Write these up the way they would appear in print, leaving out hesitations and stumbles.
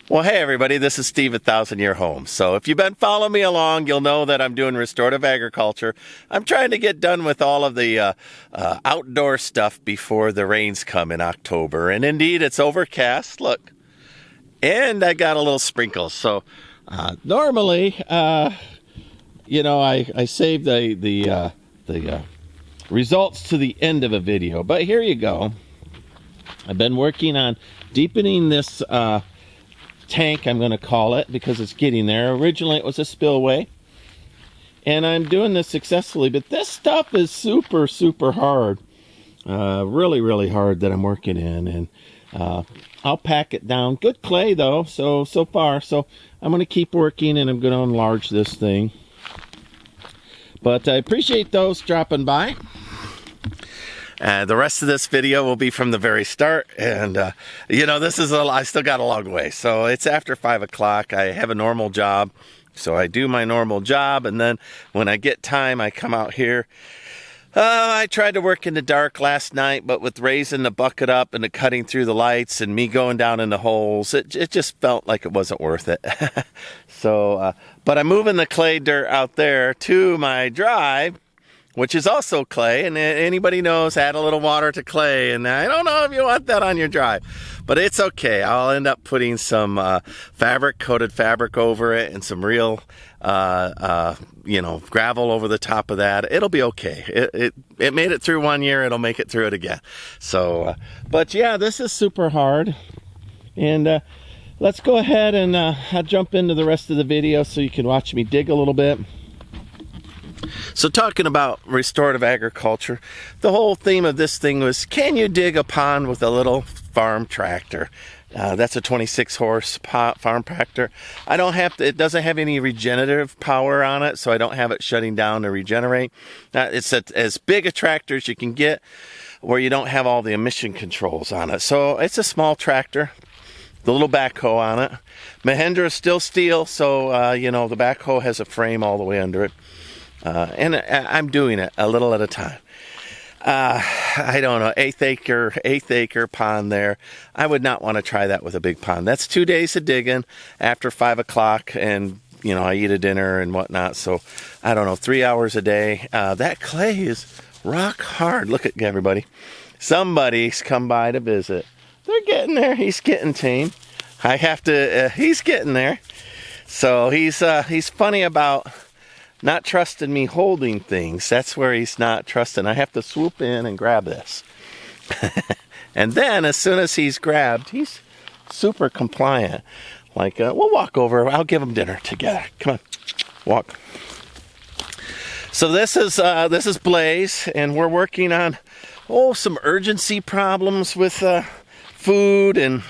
Well, hey everybody, this is Steve at 1000-Year Home. So if you've been following me along, you'll know that I'm doing restorative agriculture. I'm trying to get done with all of the outdoor stuff before the rains come in October. And indeed, it's overcast, look. And I got a little sprinkle. So normally, you know, I save the results to the end of a video. But here you go. I've been working on deepening this tank, I'm going to call it, because it's getting there. Originally it was a spillway, and I'm doing this successfully, but this stuff is super hard, really hard that I'm working in, and I'll pack it down. Good clay though, so far, so I'm going to keep working, and I'm going to enlarge this thing. But I appreciate those dropping by. The rest of this video will be from the very start, and you know, this is I still got a long way. So it's after 5 o'clock. I have a normal job, so I do my normal job, and then when I get time, I come out here. I tried to work in the dark last night, but with raising the bucket up and the cutting through the lights and me going down in the holes, it just felt like it wasn't worth it. So, but I'm moving the clay dirt out there to my drive, which is also clay, and anybody knows, add a little water to clay, and I don't know if you want that on your drive, but it's okay. I'll end up putting some coated fabric over it, and some real, you know, gravel over the top of that. It'll be okay. It made it through 1 year, it'll make it through it again. So, but yeah, this is super hard, and let's go ahead and I'll jump into the rest of the video so you can watch me dig a little bit. So talking about restorative agriculture, the whole theme of this thing was, can you dig a pond with a little farm tractor? That's a 26 horse farm tractor. I don't have to, it doesn't have any regenerative power on it, so I don't have it shutting down to regenerate. It's as big a tractor as you can get where you don't have all the emission controls on it. So it's a small tractor, the little backhoe on it. Mahindra is still steel, so you know, the backhoe has a frame all the way under it. And I'm doing it a little at a time. I don't know, eighth acre pond there. I would not want to try that with a big pond. That's 2 days of digging after 5 o'clock, and you know, I eat a dinner and whatnot. So I don't know, 3 hours a day. That clay is rock hard. Look at everybody. Somebody's come by to visit. They're getting there. He's getting tame. I have to. He's getting there. So he's funny about not trusting me holding things. That's where he's not trusting. I have to swoop in and grab this. And then as soon as he's grabbed, he's super compliant. Like, we'll walk over. I'll give him dinner together. Come on, walk. So this is Blaze, and we're working on, some urgency problems with food, and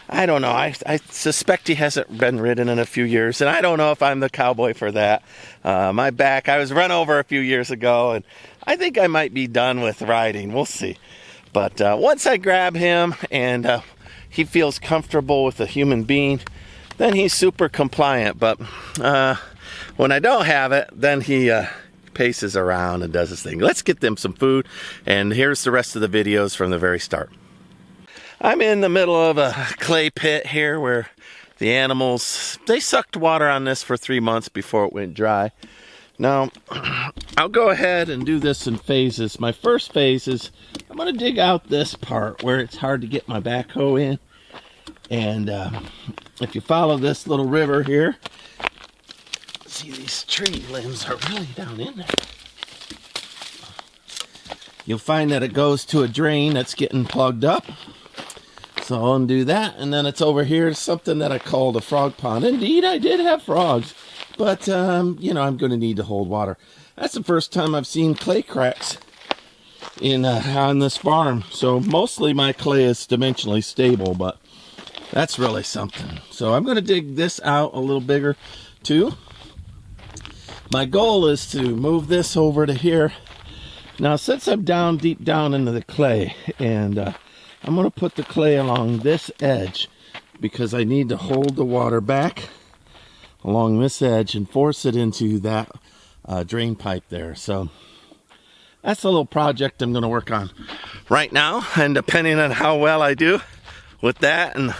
I don't know. I suspect he hasn't been ridden in a few years, and I don't know if I'm the cowboy for that. My back, I was run over a few years ago, and I think I might be done with riding. We'll see. But once I grab him and he feels comfortable with a human being, then he's super compliant. But when I don't have it, then he paces around and does his thing. Let's get them some food, and here's the rest of the videos from the very start. I'm in the middle of a clay pit here where the animals, they sucked water on this for 3 months before it went dry. Now, I'll go ahead and do this in phases. My first phase is I'm going to dig out this part where it's hard to get my backhoe in. And if you follow this little river here, see, these tree limbs are really down in there. You'll find that it goes to a drain that's getting plugged up. So I'll undo that, and then it's over here to something that I called a frog pond. Indeed, I did have frogs, but, you know, I'm going to need to hold water. That's the first time I've seen clay cracks on this farm. So mostly my clay is dimensionally stable, but that's really something. So I'm going to dig this out a little bigger, too. My goal is to move this over to here. Now, since I'm down deep down into the clay, and I'm going to put the clay along this edge because I need to hold the water back along this edge and force it into that drain pipe there. So that's a little project I'm going to work on right now, and depending on how well I do, with that, and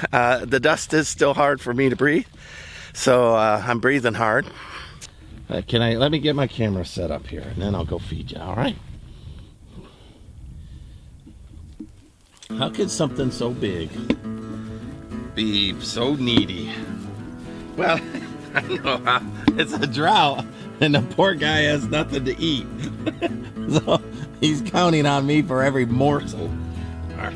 the dust is still hard for me to breathe, so I'm breathing hard. Let me get my camera set up here, and then I'll go feed you, all right? How could something so big be so needy? Well, I don't know how. It's a drought, and the poor guy has nothing to eat. So he's counting on me for every morsel. All right.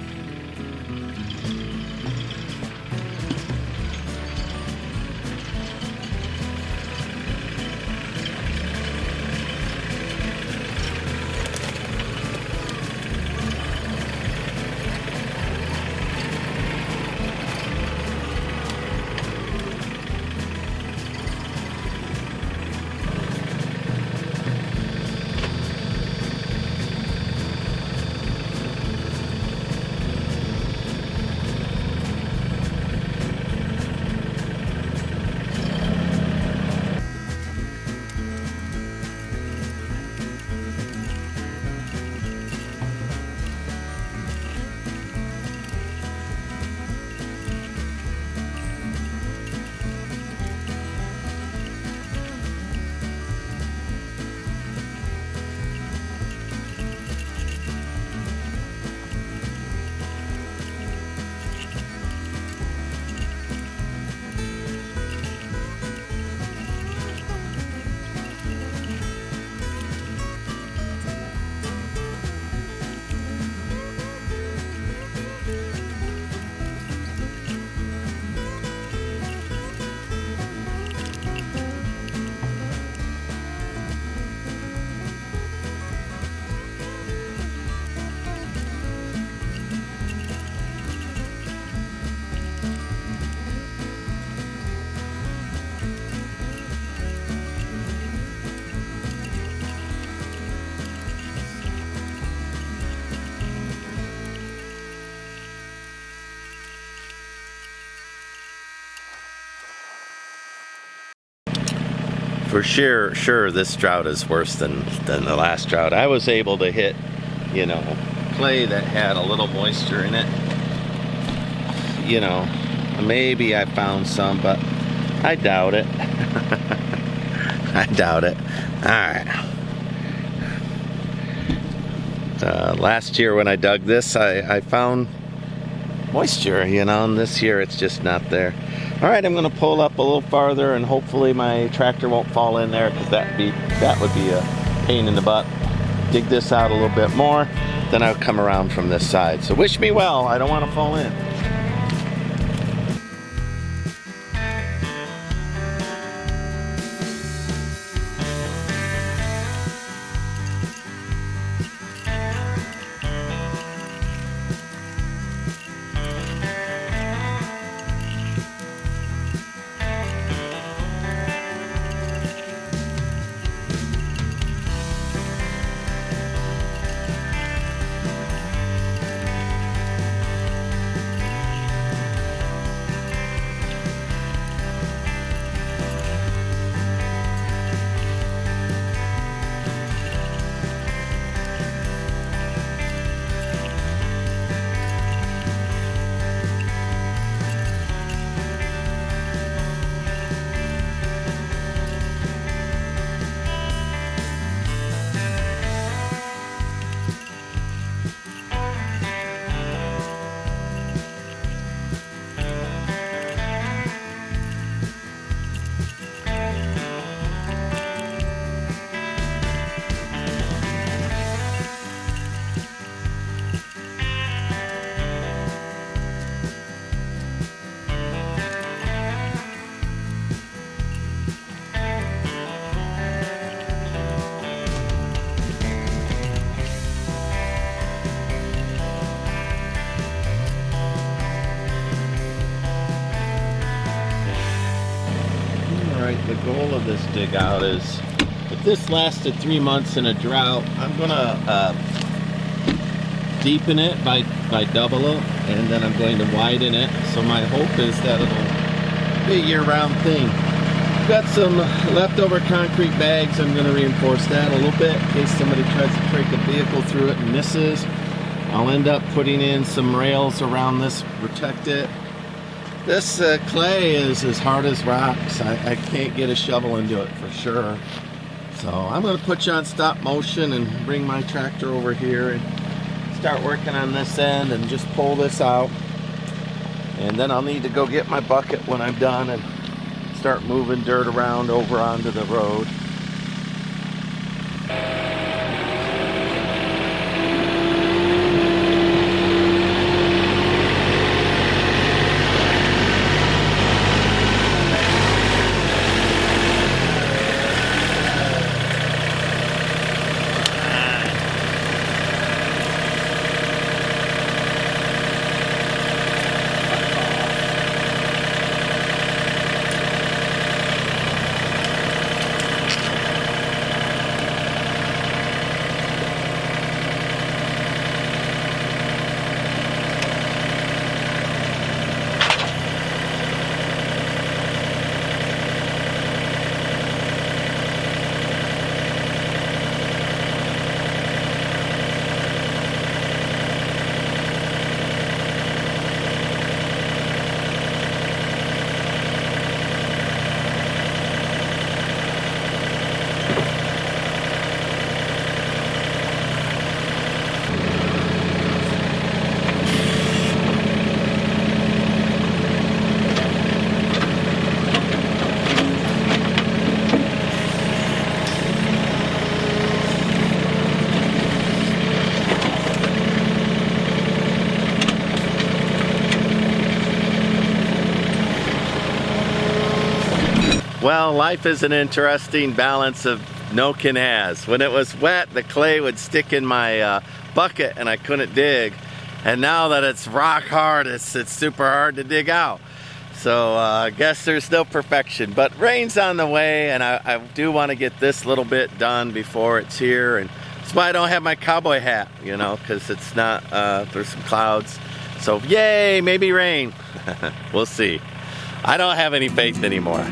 For sure, this drought is worse than the last drought. I was able to hit, you know, clay that had a little moisture in it. You know, maybe I found some, but I doubt it. I doubt it. All right. Last year when I dug this, I found moisture, you know, and this year it's just not there. All right, I'm going to pull up a little farther, and hopefully my tractor won't fall in there, because that would be a pain in the butt. Dig this out a little bit more, then I'll come around from this side. So wish me well. I don't want to fall in. The goal of this dig out is, if this lasted 3 months in a drought, I'm gonna deepen it by double it, and then I'm going to widen it. So my hope is that it'll be a year-round thing. Got some leftover concrete bags. I'm going to reinforce that a little bit in case somebody tries to break a vehicle through it and misses. I'll end up putting in some rails around this to protect it. This clay is as hard as rocks. I can't get a shovel into it for sure. So I'm going to put you on stop motion and bring my tractor over here and start working on this end and just pull this out. And then I'll need to go get my bucket when I'm done and start moving dirt around over onto the road. Well, life is an interesting balance of nook and has. When it was wet, the clay would stick in my bucket and I couldn't dig. And now that it's rock hard, it's super hard to dig out. So I guess there's no perfection, but rain's on the way, and I do want to get this little bit done before it's here. And that's why I don't have my cowboy hat, you know, because it's not, there's some clouds. So yay, maybe rain. We'll see. I don't have any faith anymore.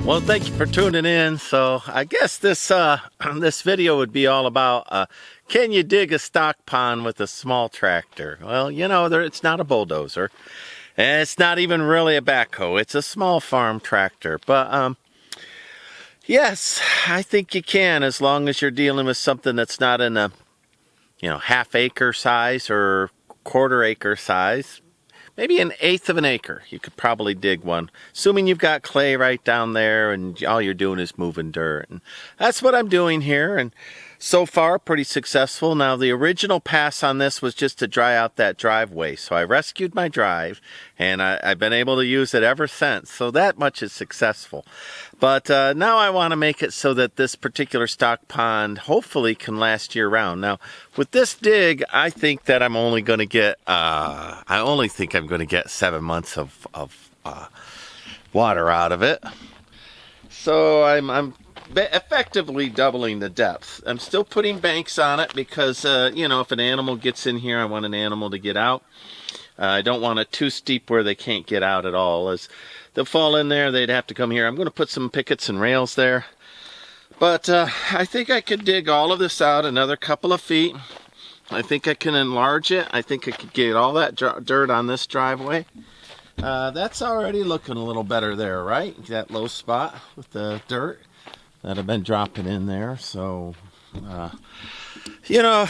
Well, thank you for tuning in. So I guess this this video would be all about can you dig a stock pond with a small tractor? Well, you know, it's not a bulldozer, and it's not even really a backhoe. It's a small farm tractor. But yes, I think you can, as long as you're dealing with something that's not in a, you know, half-acre size or quarter-acre size. Maybe an eighth of an acre, you could probably dig one, assuming you've got clay right down there and all you're doing is moving dirt. And that's what I'm doing here, and so far pretty successful. Now, the original pass on this was just to dry out that driveway, so I rescued my drive, and I've been able to use it ever since, so that much is successful. But now I want to make it so that this particular stock pond hopefully can last year-round. Now, with this dig, I think that I'm only going to get, I only think I'm going to get 7 months of water out of it. So I'm effectively doubling the depth. I'm still putting banks on it because, you know, if an animal gets in here, I want an animal to get out. I don't want it too steep where they can't get out at all. As they'll fall in there, they'd have to come here. I'm going to put some pickets and rails there. But I think I could dig all of this out another couple of feet. I think I can enlarge it. I think I could get all that dirt on this driveway. That's already looking a little better there, right? That low spot with the dirt that I've been dropping in there. So, you know,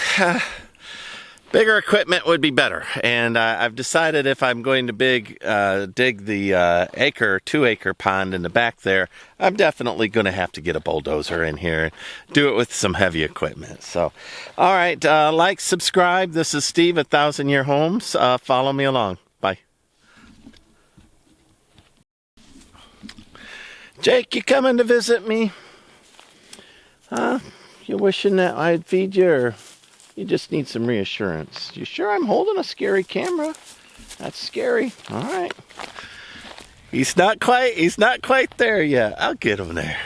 bigger equipment would be better. And I've decided if I'm going to dig the 2-acre pond in the back there, I'm definitely going to have to get a bulldozer in here and do it with some heavy equipment. So, all right, like, subscribe. This is Steve at 1,000 Year Homes. Follow me along. Bye. Jake, you coming to visit me? Huh? You wishing that I'd feed you, or you just need some reassurance? You sure I'm holding a scary camera? That's scary. All right. He's not quite there yet. I'll get him there.